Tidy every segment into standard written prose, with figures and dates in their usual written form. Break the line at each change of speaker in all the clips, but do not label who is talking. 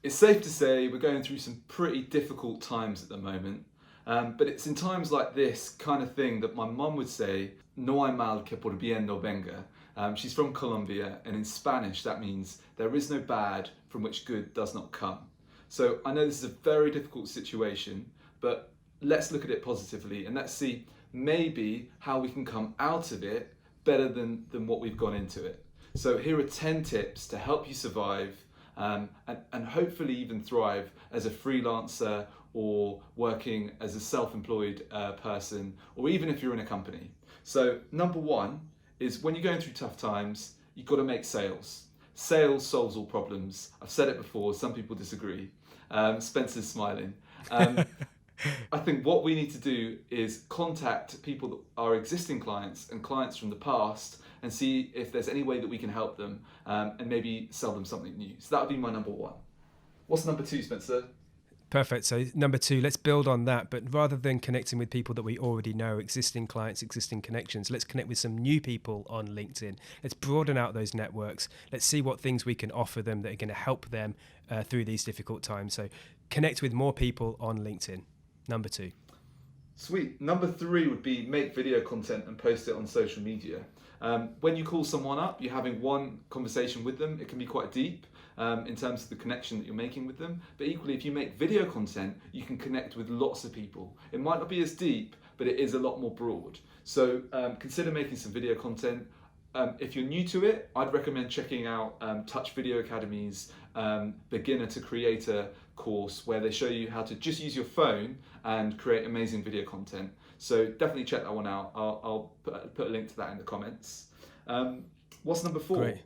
It's safe to say we're going through some pretty difficult times at the moment. But it's in times like this kind of thing that my mum would say, no hay mal que por bien no venga. She's from Colombia, and in Spanish that means there is no bad from which good does not come. So I know this is a very difficult situation, but let's look at it positively and let's see maybe how we can come out of it better than what we've gone into it. So here are 10 tips to help you survive and hopefully even thrive as a freelancer or working as a self-employed person, or even if you're in a company. So number one is when you're going through tough times, you've got to make sales. Sales solves all problems. I've said it before, some people disagree. Spencer's smiling. I think what we need to do is contact people that are existing clients and clients from the past and see if there's any way that we can help them and maybe sell them something new. So that would be my number one. What's number two, Spencer?
Perfect. So number two, let's build on that. But rather than connecting with people that we already know, existing clients, existing connections, let's connect with some new people on LinkedIn. Let's broaden out those networks. Let's see what things we can offer them that are going to help them through these difficult times. So connect with more people on LinkedIn. Number two.
Sweet. Number three would be make video content and post it on social media. When you call someone up, you're having one conversation with them. It can be quite deep in terms of the connection that you're making with them. But equally, if you make video content, you can connect with lots of people. It might not be as deep, but it is a lot more broad. So consider making some video content. If you're new to it, I'd recommend checking out Touch Video Academy's Beginner to Creator course, where they show you how to just use your phone and create amazing video content. So definitely check that one out. I'll put a link to that in the comments. What's number four?
Great.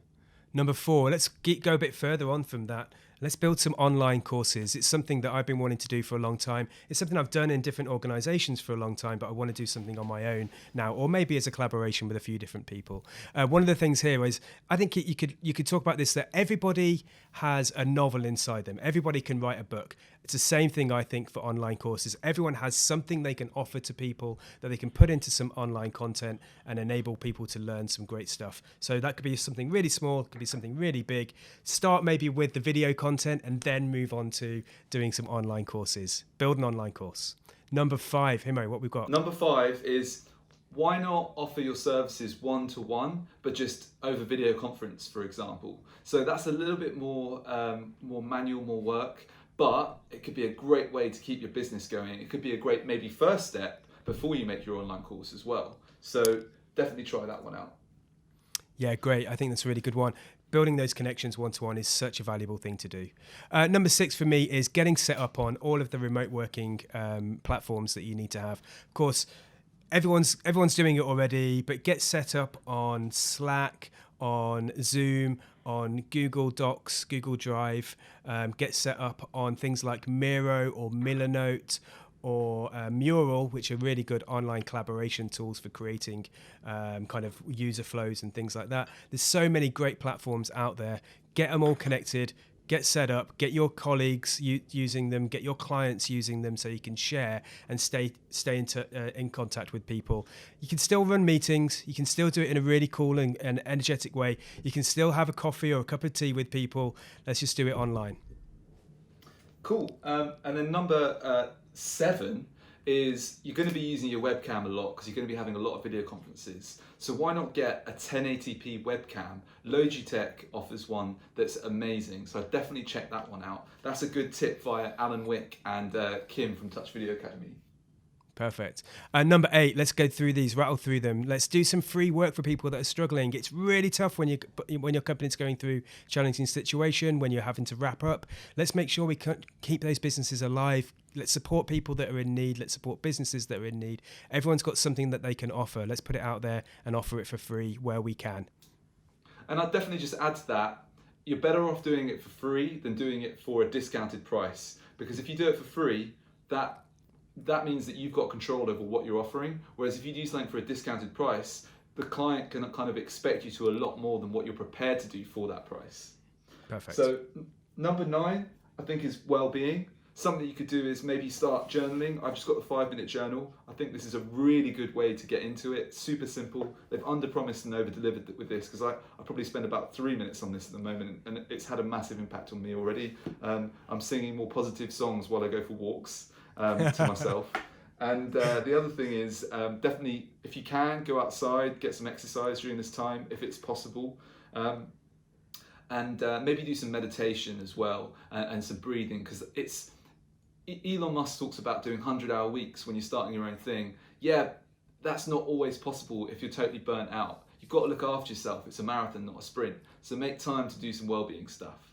Number four, let's go a bit further on from that. Let's build some online courses. It's something that I've been wanting to do for a long time. It's something I've done in different organizations for a long time, but I want to do something on my own now, or maybe as a collaboration with a few different people. One of the things here is, I think you could talk about this, that everybody has a novel inside them. Everybody can write a book. It's the same thing, I think, for online courses. Everyone has something they can offer to people that they can put into some online content and enable people to learn some great stuff. So that could be something really small, it could be something really big. Start maybe with the video content and then move on to doing some online courses. Build an online course. Number five, Himo, what we've got?
Number five is, why not offer your services one-to-one, but just over video conference, for example? So that's a little bit more manual, more work, but it could be a great way to keep your business going. It could be a great maybe first step before you make your online course as well. So definitely try that one out.
Yeah, great. I think that's a really good one. Building those connections one-to-one is such a valuable thing to do. Number six for me is getting set up on all of the remote working platforms that you need to have. Of course, everyone's doing it already, but get set up on Slack, on Zoom, on Google Docs, Google Drive. Get set up on things like Miro or Milanote or Mural, which are really good online collaboration tools for creating kind of user flows and things like that. There's so many great platforms out there. Get them all connected, get set up, get your colleagues using them, get your clients using them so you can share and stay in contact with people. You can still run meetings. You can still do it in a really cool and energetic way. You can still have a coffee or a cup of tea with people. Let's just do it online.
Cool. And then number 7 is, you're going to be using your webcam a lot because you're going to be having a lot of video conferences. So why not get a 1080p webcam? Logitech offers one that's amazing. So I'd definitely check that one out. That's a good tip via Alan Wick and Kim from Touch Video Academy.
Perfect. Number 8, let's go through these, rattle through them. Let's do some free work for people that are struggling. It's really tough when your company's going through a challenging situation, when you're having to wrap up. Let's make sure we keep those businesses alive. Let's support people that are in need. Let's support businesses that are in need. Everyone's got something that they can offer. Let's put it out there and offer it for free where we can.
And I'd definitely just add to that, you're better off doing it for free than doing it for a discounted price. Because if you do it for free, that means that you've got control over what you're offering. Whereas if you do something for a discounted price, the client can kind of expect you to a lot more than what you're prepared to do for that price.
Perfect.
So number 9, I think, is well-being. something you could do is maybe start journaling. I've just got the 5-minute journal. I think this is a really good way to get into it. Super simple. They've under-promised and over-delivered with this, because I probably spend about 3 minutes on this at the moment, and it's had a massive impact on me already. I'm singing more positive songs while I go for walks to myself. And the other thing is, definitely, if you can, go outside, get some exercise during this time, if it's possible. And maybe do some meditation as well, and some breathing, because Elon Musk talks about doing 100-hour weeks when you're starting your own thing. Yeah, that's not always possible if you're totally burnt out. You've got to look after yourself. It's a marathon, not a sprint. So make time to do some well-being stuff.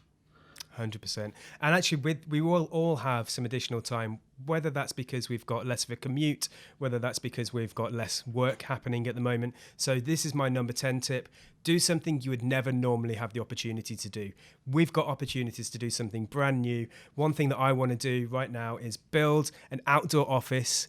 100%. And actually, we will all have some additional time, whether that's because we've got less of a commute, whether that's because we've got less work happening at the moment. So this is my number 10 tip. Do something you would never normally have the opportunity to do. We've got opportunities to do something brand new. One thing that I want to do right now is build an outdoor office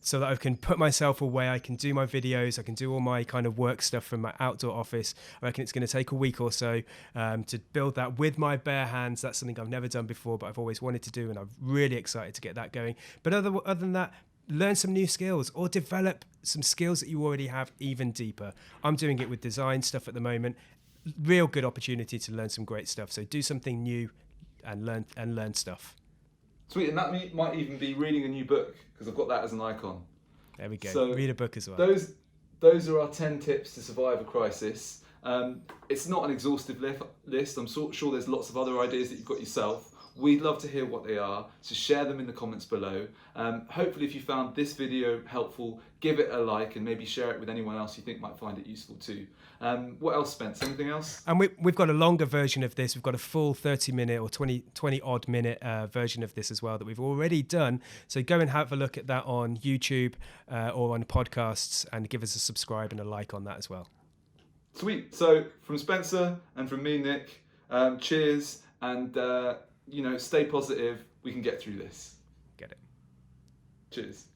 so that I can put myself away. I can do my videos. I can do all my kind of work stuff from my outdoor office. I reckon it's going to take a week or so to build that with my bare hands. That's something I've never done before, but I've always wanted to do, and I'm really excited to get that going. But other than that, learn some new skills or develop some skills that you already have even deeper. I'm doing it with design stuff at the moment. Real good opportunity to learn some great stuff. So do something new and learn stuff.
Sweet, and that might even be reading a new book, because I've got that as an icon.
There we go.
So
read a book as well.
Those are our 10 tips to survive a crisis. It's not an exhaustive list. I'm sure there's lots of other ideas that you've got yourself. We'd love to hear what they are, so share them in the comments below. Hopefully, if you found this video helpful, give it a like and maybe share it with anyone else you think might find it useful too. What else, Spence? Anything else?
And we've got a longer version of this. We've got a full 30-minute or 20 odd minute version of this as well that we've already done. So go and have a look at that on YouTube or on podcasts, and give us a subscribe and a like on that as well.
Sweet. So from Spencer and from me, Nick, cheers, and stay positive. We can get through this.
Get it.
Cheers.